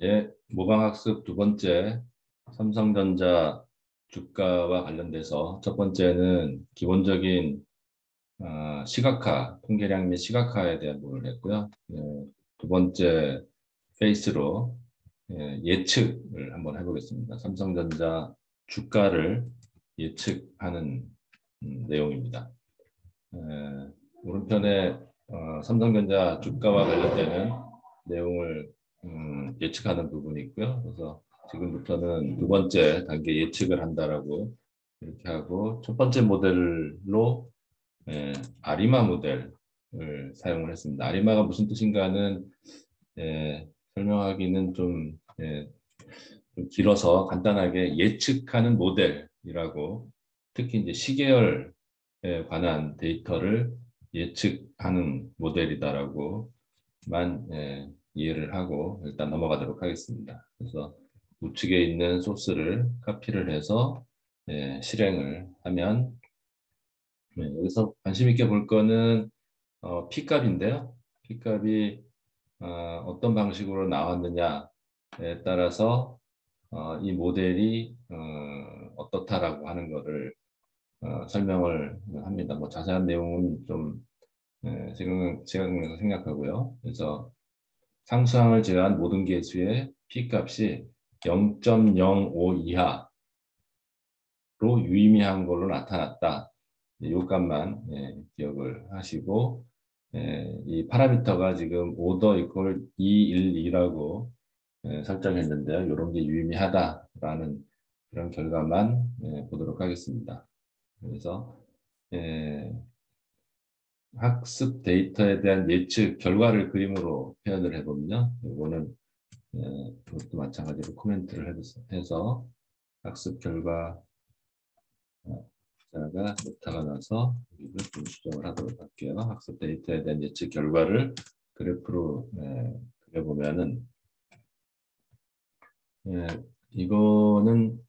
예, 모방학습 두 번째, 삼성전자 주가와 관련돼서 첫 번째는 기본적인 시각화, 통계량 및 시각화에 대한 부분을 했고요. 두 번째 페이스로 예측을 한번 해보겠습니다. 삼성전자 주가를 예측하는 내용입니다. 에, 오른편에 삼성전자 주가와 관련되는 내용을 예측하는 부분이 있고요. 그래서 지금부터는 두 번째 단계 예측을 한다라고 이렇게 하고 첫 번째 모델로 아리마 모델을 사용을 했습니다. 아리마가 무슨 뜻인가는 설명하기는 좀 길어서 간단하게 예측하는 모델이라고 특히 이제 시계열에 관한 데이터를 예측하는 모델이다라고만 이해를 하고 일단 넘어가도록 하겠습니다. 그래서 우측에 있는 소스를 카피를 해서 실행을 하면 여기서 관심 있게 볼 거는 P값인데요. P값이 어떤 방식으로 나왔느냐에 따라서 이 모델이 어떻다라고 하는 것을 설명을 합니다. 뭐 자세한 내용은 좀 시각에서 생략하고요. 그래서 상수항을 제외한 모든 개수의 P값이 0.05 이하로 유의미한 걸로 나타났다. 이 값만 기억을 하시고 이 파라미터가 지금 오더 이퀄 212라고 설정했는데요. 이런 게 유의미하다라는 그런 결과만 보도록 하겠습니다. 그래서 학습 데이터에 대한 예측 결과를 그림으로 표현을 해보면요. 이거는 그것도 마찬가지로 코멘트를 해서 학습 결과 자가 오타가 나서 이걸 좀 수정을 하도록 할게요. 학습 데이터에 대한 예측 결과를 그래프로 그려보면은 이거는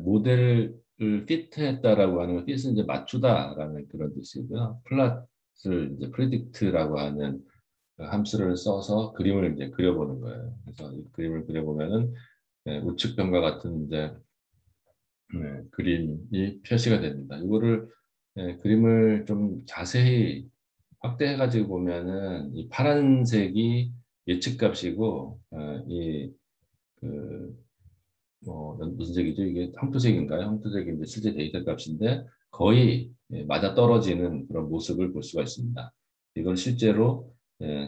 모델을 피트했다라고 하는 건 피트는 이제 맞추다라는 그런 뜻이고요. 플랫을 이제 predict라고 하는 함수를 써서 그림을 이제 그려보는 거예요. 그래서 이 그림을 그려보면은 우측변과 같은 이제 그림이 표시가 됩니다. 이거를 그림을 좀 자세히 확대해가지고 보면은 이 파란색이 예측값이고 이그 무슨 색이죠? 이게 황토색인가요? 황토색인데 실제 데이터 값인데 거의 맞아 떨어지는 그런 모습을 볼 수가 있습니다. 이걸 실제로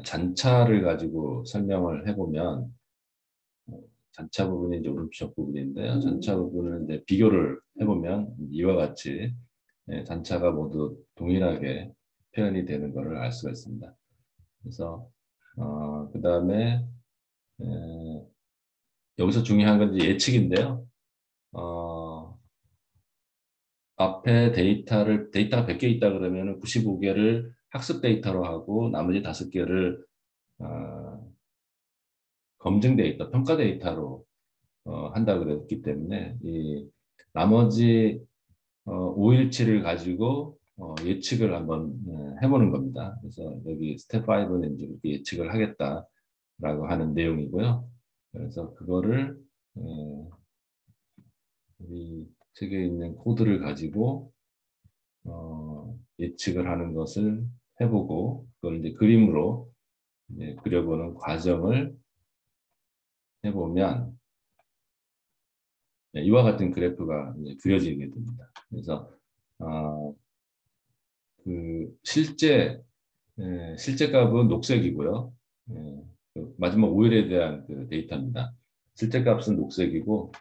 잔차를 가지고 설명을 해보면 잔차 부분이 이제 오른쪽 부분인데요. 잔차 부분을 이제 비교를 해보면 이와 같이 잔차가 모두 동일하게 표현이 되는 것을 알 수가 있습니다. 그래서 그 다음에 여기서 중요한 건 이제 예측인데요. 어, 앞에 데이터가 100개 있다 그러면 95개를 학습 데이터로 하고 나머지 5개를 검증 데이터, 평가 데이터로 한다 그랬기 때문에 이 나머지 5일치를 가지고 예측을 한번 해보는 겁니다. 그래서 여기 스텝 5는 이제 이렇게 예측을 하겠다라고 하는 내용이고요. 그래서 그거를 이 책에 있는 코드를 가지고 예측을 하는 것을 해보고 그걸 이제 그림으로 이제 그려보는 과정을 해보면 이와 같은 그래프가 이제 그려지게 됩니다. 그래서 그 실제 값은 녹색이고요. 그 마지막 5일에 대한 그 데이터입니다. 실제 값은 녹색이고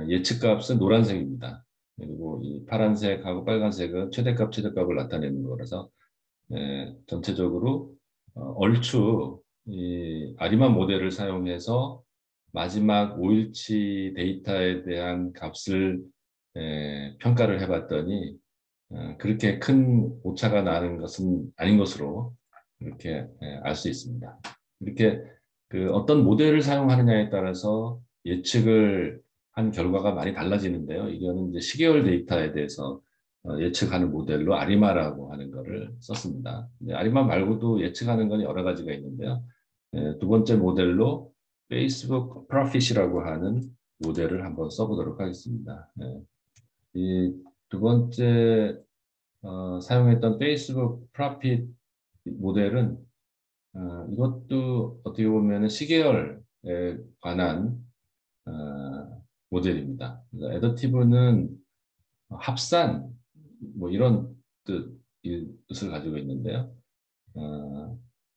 예측 값은 노란색입니다. 그리고 이 파란색하고 빨간색은 최대값을 나타내는 거라서 전체적으로 얼추 이 아리마 모델을 사용해서 마지막 5일치 데이터에 대한 값을 평가를 해봤더니 그렇게 큰 오차가 나는 것은 아닌 것으로 이렇게 알 수 있습니다. 이렇게 그 어떤 모델을 사용하느냐에 따라서 예측을 한 결과가 많이 달라지는데요. 이거는 이제 시계열 데이터에 대해서 예측하는 모델로 아리마라고 하는 것을 썼습니다. 아리마 말고도 예측하는 건 여러 가지가 있는데요. 두 번째 모델로 페이스북 프로핏이라고 하는 모델을 한번 써보도록 하겠습니다. 네. 이 두 번째 사용했던 페이스북 프로핏 모델은 이것도 어떻게 보면 시계열에 관한 모델입니다. 애더티브는 합산 뭐 이런 뜻을 가지고 있는데요.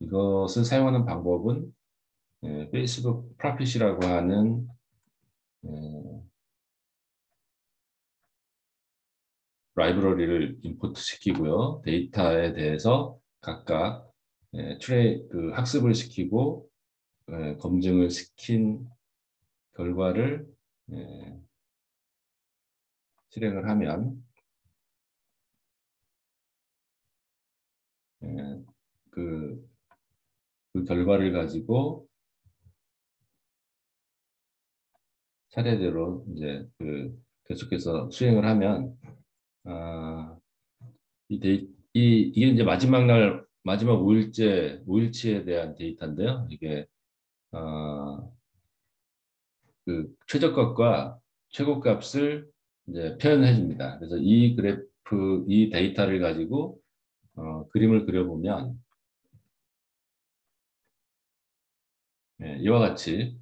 이것을 사용하는 방법은 페이스북 프로핏이라고 하는 라이브러리를 임포트 시키고요. 데이터에 대해서 각각 학습을 시키고 검증을 시킨 결과를 실행을 하면 그 결과를 가지고 차례대로 이제 계속해서 수행을 하면 이게 이제 마지막 5일치에 대한 데이터인데요. 이게 최저값과 최고값을 이제 표현해 줍니다. 그래서 이 데이터를 가지고 그림을 그려보면 이와 같이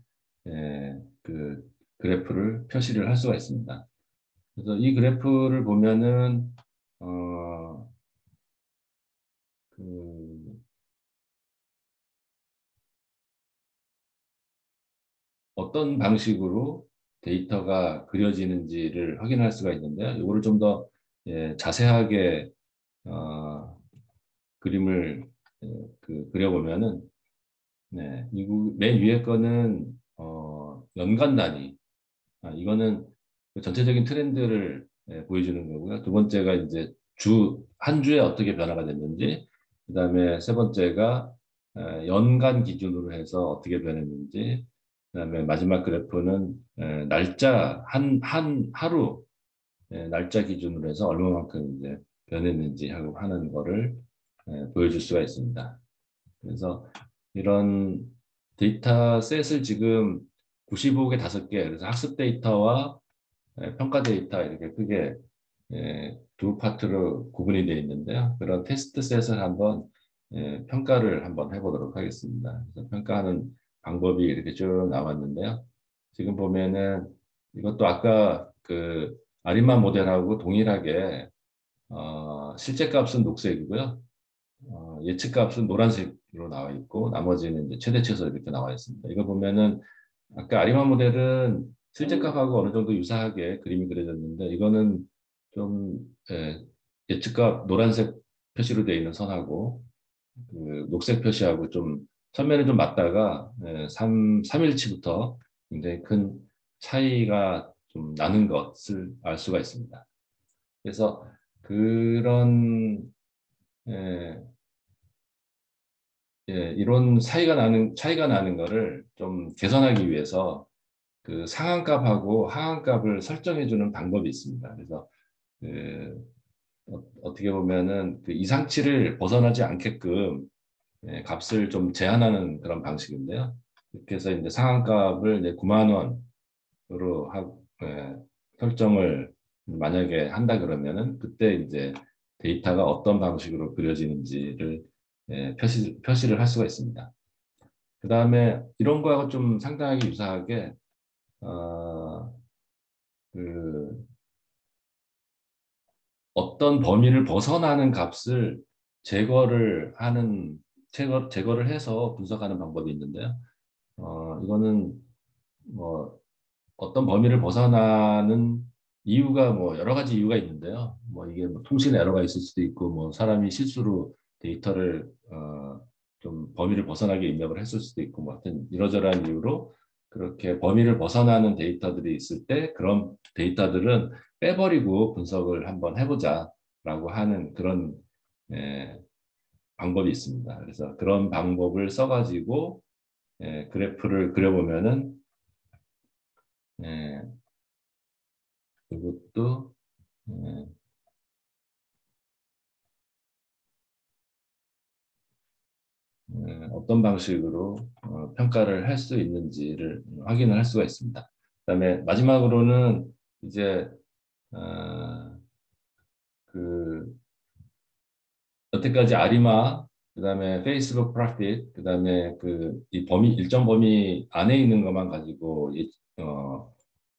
그래프를 표시를 할 수가 있습니다. 그래서 이 그래프를 보면은 어떤 방식으로 데이터가 그려지는지를 확인할 수가 있는데요. 이거를 좀 더 자세하게 그림을 그려보면은 맨 위에 거는 연간 단위. 이거는 그 전체적인 트렌드를 보여주는 거고요. 두 번째가 이제 한 주에 어떻게 변화가 됐는지, 그다음에 세 번째가 연간 기준으로 해서 어떻게 변했는지, 그다음에 마지막 그래프는 날짜 하루 날짜 기준으로 해서 얼마만큼 이제 변했는지 하고 하는 거를 보여줄 수가 있습니다. 그래서 이런 데이터셋을 지금 95개 5개, 그래서 학습 데이터와 평가 데이터 이렇게 크게 두 파트로 구분이 되어 있는데요. 그런 테스트 셋을 한번 평가를 한번 해보도록 하겠습니다. 그래서 평가하는 방법이 이렇게 쭉 나왔는데요. 지금 보면은 이것도 아까 그 아리마 모델하고 동일하게 실제 값은 녹색이고요. 예측 값은 노란색으로 나와 있고 나머지는 이제 최대 최소 이렇게 나와 있습니다. 이거 보면은 아까 아리마 모델은 실제 값하고 어느 정도 유사하게 그림이 그려졌는데 이거는 좀 예측값 노란색 표시로 되어 있는 선하고 그 녹색 표시하고 좀 선면이 좀 맞다가 3일치부터 굉장히 큰 차이가 좀 나는 것을 알 수가 있습니다. 그래서 그런 이런 차이가 나는 거를 좀 개선하기 위해서 그 상한값하고 하한값을 설정해 주는 방법이 있습니다. 그래서 어떻게 보면은 그 이상치를 벗어나지 않게끔 값을 좀 제한하는 그런 방식인데요. 이렇게 해서 이제 상한값을 이제 9만 원으로 설정을 만약에 한다 그러면은 그때 이제 데이터가 어떤 방식으로 그려지는지를 표시를 할 수가 있습니다. 그 다음에 이런 거하고 좀 상당하게 유사하게 그 어떤 범위를 벗어나는 값을 제거를 해서 분석하는 방법이 있는데요. 이거는 뭐 어떤 범위를 벗어나는 이유가 뭐 여러 가지 이유가 있는데요. 뭐 이게 뭐 통신 에러가 있을 수도 있고 뭐 사람이 실수로 데이터를 좀 범위를 벗어나게 입력을 했을 수도 있고 뭐 하여튼 이러저러한 이유로 그렇게 범위를 벗어나는 데이터들이 있을 때 그런 데이터들은 빼버리고 분석을 한번 해보자라고 하는 그런 방법이 있습니다. 그래서 그런 방법을 써가지고 그래프를 그려보면은 이것도 어떤 방식으로 평가를 할 수 있는지를 확인을 할 수가 있습니다. 그다음에 마지막으로는 이제 그 여태까지 아리마, 그다음에 페이스북 프로핏, 그다음에 그 이 범위 일정 범위 안에 있는 것만 가지고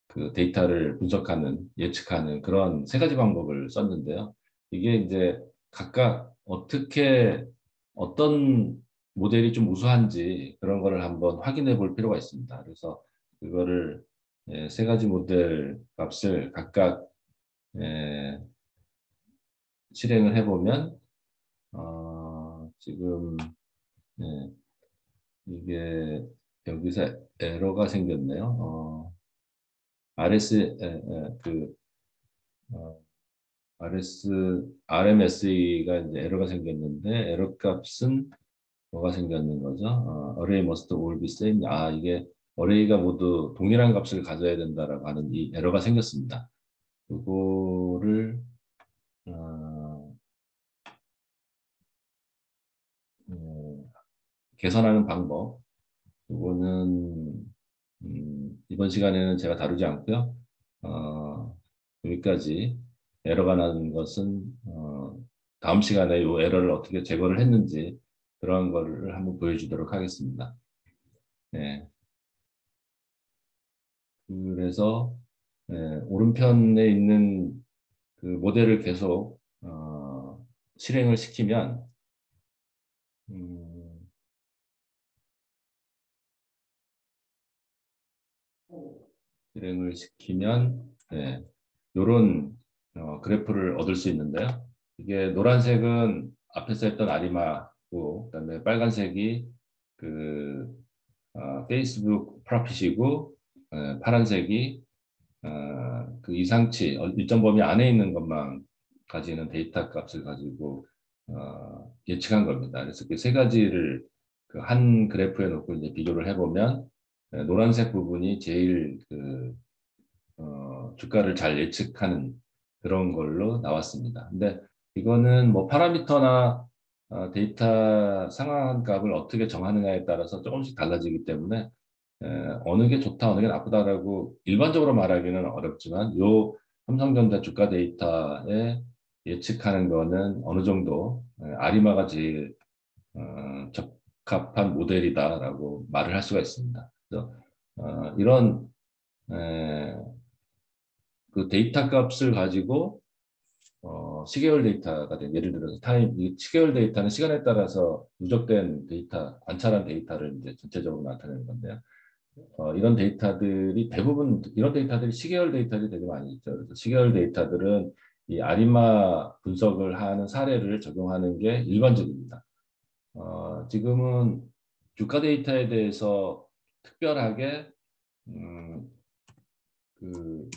그 데이터를 분석하는 예측하는 그런 세 가지 방법을 썼는데요. 이게 이제 각각 어떻게 어떤 모델이 좀 우수한지 그런 거를 한번 확인해 볼 필요가 있습니다. 그래서 그거를 세 가지 모델 값을 각각 예, 실행을 해보면 지금 예, 이게 여기서 에러가 생겼네요. RS 그 어, RMSE가 이제 에러가 생겼는데 에러 값은 뭐가 생겼는 거죠? Array must all be same. 이게 어레이가 모두 동일한 값을 가져야 된다라고 하는 이 에러가 생겼습니다. 그거를 어, 개선하는 방법. 이거는 이번 시간에는 제가 다루지 않고요. 여기까지 에러가 나는 것은 다음 시간에 이 에러를 어떻게 제거를 했는지 그런 거를 한번 보여주도록 하겠습니다. 네. 그래서 오른편에 있는 그 모델을 계속 실행을 시키면 음, 실행을 시키면 네, 이런 그래프를 얻을 수 있는데요. 이게 노란색은 앞에서 했던 아리마고, 그다음에 빨간색이 그 페이스북 프로핏이고, 파란색이 그 이상치 일정 범위 안에 있는 것만 가지는 데이터 값을 가지고 예측한 겁니다. 그래서 그 세 가지를 그 한 그래프에 놓고 이제 비교를 해보면 노란색 부분이 제일 그 주가를 잘 예측하는 그런 걸로 나왔습니다. 근데 이거는 뭐 파라미터나 데이터 상한 값을 어떻게 정하느냐에 따라서 조금씩 달라지기 때문에 어느 게 좋다, 어느 게 나쁘다라고 일반적으로 말하기는 어렵지만 요 삼성전자 주가 데이터에 예측하는 거는 어느 정도 아리마가 제일 적합한 모델이다라고 말을 할 수가 있습니다. 그래서 이런 에, 그 데이터 값을 가지고 시계열 데이터가 된 예를 들어서 타임 이 시계열 데이터는 시간에 따라서 누적된 데이터 관찰한 데이터를 이제 전체적으로 나타내는 건데요. 이런 데이터들이 대부분 이런 데이터들이 시계열 데이터들이 되게 많이 있죠. 그래서 시계열 데이터들은 이 아리마 분석을 하는 사례를 적용하는 게 일반적입니다. 지금은 주가 데이터에 대해서 특별하게 음, 그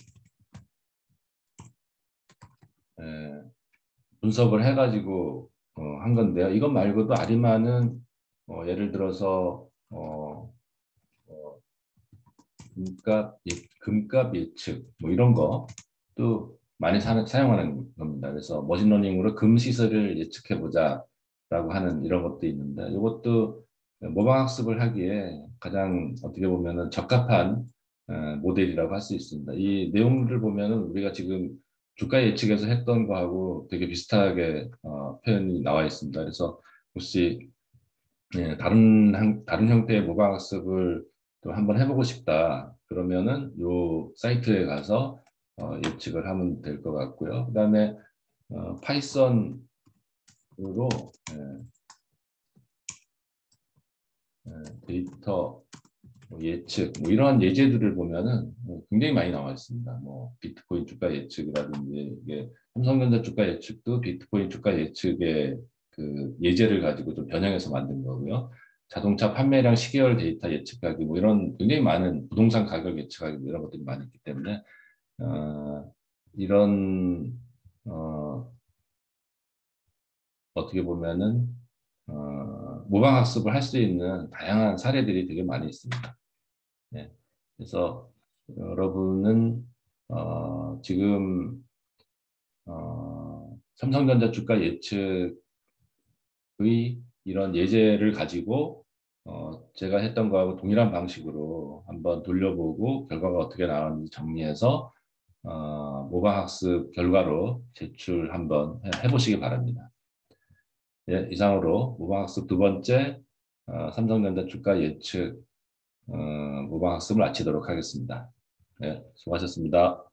에, 분석을 해가지고 한 건데요. 이것 말고도 아리마는 예를 들어서 어, 금값 예측 뭐 이런 것도 많이 사용하는 겁니다. 그래서 머신러닝으로 금 시세를 예측해 보자라고 하는 이런 것도 있는데 이것도 모방 학습을 하기에 가장 어떻게 보면은 적합한 모델이라고 할 수 있습니다. 이 내용들을 보면은 우리가 지금 주가 예측에서 했던 거하고 되게 비슷하게 표현이 나와 있습니다. 그래서 혹시 다른 형태의 모방 학습을 또 한번 해보고 싶다. 그러면은 요 사이트에 가서 예측을 하면 될 것 같고요. 그다음에 파이썬으로 데이터 뭐 예측 뭐 이러한 예제들을 보면은 굉장히 많이 나와 있습니다. 뭐 비트코인 주가 예측이라든지 이게 삼성전자 주가 예측도 비트코인 주가 예측의 그 예제를 가지고 좀 변형해서 만든 거고요. 자동차 판매량 시계열 데이터 예측하기 뭐 이런 굉장히 많은 부동산 가격 예측하기 뭐 이런 것들이 많이 있기 때문에 이런 어, 어떻게 보면은 모방 학습을 할 수 있는 다양한 사례들이 되게 많이 있습니다. 네. 그래서 여러분은 지금 삼성전자 주가 예측의 이런 예제를 가지고 제가 했던 거하고 동일한 방식으로 한번 돌려보고 결과가 어떻게 나왔는지 정리해서 모방학습 결과로 제출 한번 해보시기 바랍니다. 예, 이상으로 모방학습 두 번째 삼성전자 주가 예측 모방학습을 마치도록 하겠습니다. 네, 수고하셨습니다.